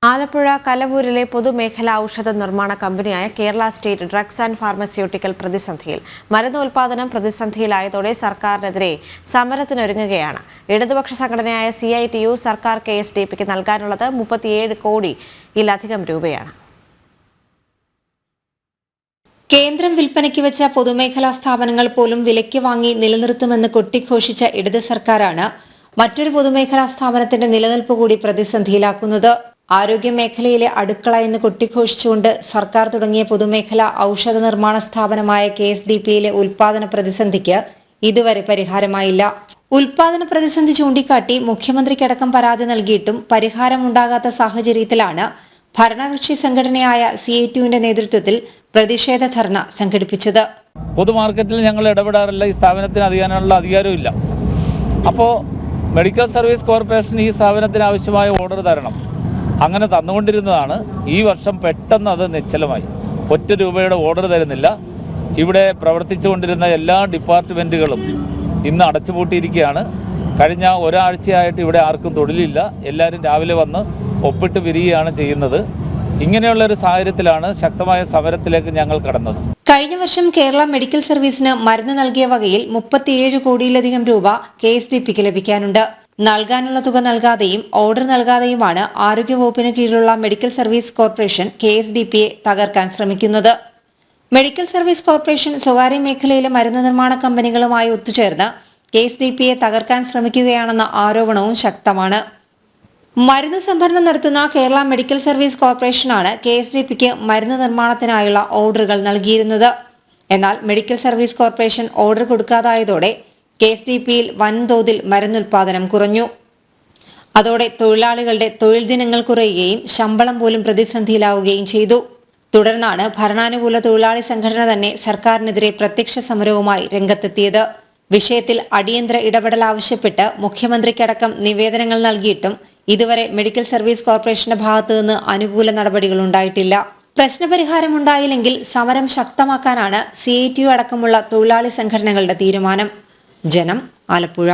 ആലപ്പുഴ കലവൂരിലെ പൊതുമേഖലാ ഔഷധ നിർമ്മാണ കമ്പനിയായ Kerala state drugs and pharmaceutical പ്രതിസന്ധിയിൽ. മരുന്ന് ഉൽപാദനം പ്രതിസന്ധിയിലായതോടെ സർക്കാരിനെതിരെ സമരത്തിനൊരുങ്ങുകയാണ്. ഇടതുപക്ഷ സംഘടനയായ CITU സർക്കാർ KSDPക്ക് നൽകാനുള്ളത് 37 കോടിയിലധികം രൂപയാണ്. കേന്ദ്രം വിൽപ്പനയ്ക്ക് വെച്ച പൊതുമേഖലാ സ്ഥാപനങ്ങൾ പോലും വിലയ്ക്ക് വാങ്ങി നിലനിർത്തുമെന്ന് കൊട്ടിഘോഷിച്ച ഇടത് സർക്കാരാണ് മറ്റൊരു പൊതുമേഖലാ സ്ഥാപനത്തിന്റെ നിലനിൽപ്പ് കൂടി പ്രതിസന്ധിയിലാക്കുന്നത്. ആരോഗ്യ മേഖലയിലെ അടുക്കള എന്ന് കൊട്ടിഘോഷിച്ചുകൊണ്ട് സർക്കാർ തുടങ്ങിയ പൊതുമേഖലാ ഔഷധ നിർമ്മാണ സ്ഥാപനമായ KSDPയിലെ ഉൽപാദന പ്രതിസന്ധിക്ക് ഇതുവരെ പരിഹാരമായില്ല. ഉൽപാദന പ്രതിസന്ധി ചൂണ്ടിക്കാട്ടി മുഖ്യമന്ത്രിക്കടക്കം പരാതി നൽകിയിട്ടും പരിഹാരമുണ്ടാകാത്ത സാഹചര്യത്തിലാണ് ഭരണകക്ഷി സംഘടനയായ CITUവിന്റെ നേതൃത്വത്തിൽ പ്രതിഷേധ ധർണ സംഘടിപ്പിച്ചത്. പൊതുമാർക്കറ്റിൽ ഞങ്ങൾ ഇടപെടാറില്ല, ഈ സ്ഥാപനത്തിന് അധികാരമുള്ള അധികാരമില്ല. അപ്പോൾ മെഡിക്കൽ സർവീസ് കോർപ്പറേഷൻ ഈ സ്ഥാപനത്തിന് ആവശ്യമായ ഓർഡർ തരണം, അങ്ങനെ തന്നുകൊണ്ടിരുന്നതാണ്. ഈ വർഷം പെട്ടെന്ന് അത് നിശ്ചലമായി. ₹1 ഓർഡർ തരുന്നില്ല. ഇവിടെ പ്രവർത്തിച്ചുകൊണ്ടിരുന്ന എല്ലാ ഡിപ്പാർട്ട്മെൻറ്റുകളും ഇന്ന് അടച്ചുപൂട്ടിയിരിക്കുകയാണ്. കഴിഞ്ഞ ഒരാഴ്ചയായിട്ട് ഇവിടെ ആർക്കും തൊഴിലില്ല. എല്ലാവരും രാവിലെ വന്ന് ഒപ്പിട്ട് പിരിയുകയാണ് ചെയ്യുന്നത്. ഇങ്ങനെയുള്ളൊരു സാഹചര്യത്തിലാണ് ശക്തമായ സമരത്തിലേക്ക് ഞങ്ങൾ കടന്നത്. കഴിഞ്ഞ വർഷം കേരള മെഡിക്കൽ സർവീസിന് മരുന്ന് നൽകിയ വകയിൽ 37 കോടിയിലധികം രൂപ KSDPക്ക് ലഭിക്കാനുണ്ട്. നൽകാനുള്ള തുക നൽകാതെയും ഓർഡർ നൽകാതെയുമാണ് ആരോഗ്യവകുപ്പിന് കീഴിലുള്ള മെഡിക്കൽ സർവീസ് കോർപ്പറേഷൻ KSDPയെ തകർക്കാൻ ശ്രമിക്കുന്നത്. മെഡിക്കൽ സർവീസ് കോർപ്പറേഷൻ സ്വകാര്യ മേഖലയിലെ മരുന്ന് നിർമ്മാണ കമ്പനികളുമായി ഒത്തുചേർന്ന് KSDPയെ തകർക്കാൻ ശ്രമിക്കുകയാണെന്ന ആരോപണവും ശക്തമാണ്. മരുന്ന് സംഭരണം നടത്തുന്ന കേരള മെഡിക്കൽ സർവീസ് കോർപ്പറേഷനാണ് KSDPക്ക് മരുന്ന് നിർമ്മാണത്തിനായുള്ള ഓർഡറുകൾ നൽകിയിരുന്നത്. എന്നാൽ മെഡിക്കൽ സർവീസ് കോർപ്പറേഷൻ ഓർഡർ കൊടുക്കാതായതോടെ KSDPയിൽ വൻതോതിൽ മരുന്നുൽപാദനം കുറഞ്ഞു. അതോടെ തൊഴിലാളികളുടെ തൊഴിൽ ദിനങ്ങൾ കുറയുകയും ശമ്പളം പോലും പ്രതിസന്ധിയിലാവുകയും ചെയ്തു. തുടർന്നാണ് ഭരണാനുകൂല തൊഴിലാളി സംഘടന തന്നെ സർക്കാരിനെതിരെ പ്രത്യക്ഷ സമരവുമായി രംഗത്തെത്തിയത്. വിഷയത്തിൽ അടിയന്തര ഇടപെടൽ ആവശ്യപ്പെട്ട് മുഖ്യമന്ത്രിക്കടക്കം നിവേദനങ്ങൾ നൽകിയിട്ടും ഇതുവരെ മെഡിക്കൽ സർവീസ് കോർപ്പറേഷന്റെ ഭാഗത്തു നിന്ന് അനുകൂല നടപടികൾ ഉണ്ടായിട്ടില്ല. പ്രശ്നപരിഹാരമുണ്ടായില്ലെങ്കിൽ സമരം ശക്തമാക്കാനാണ് CITU അടക്കമുള്ള തൊഴിലാളി സംഘടനകളുടെ തീരുമാനം. ജനം, ആലപ്പുഴ.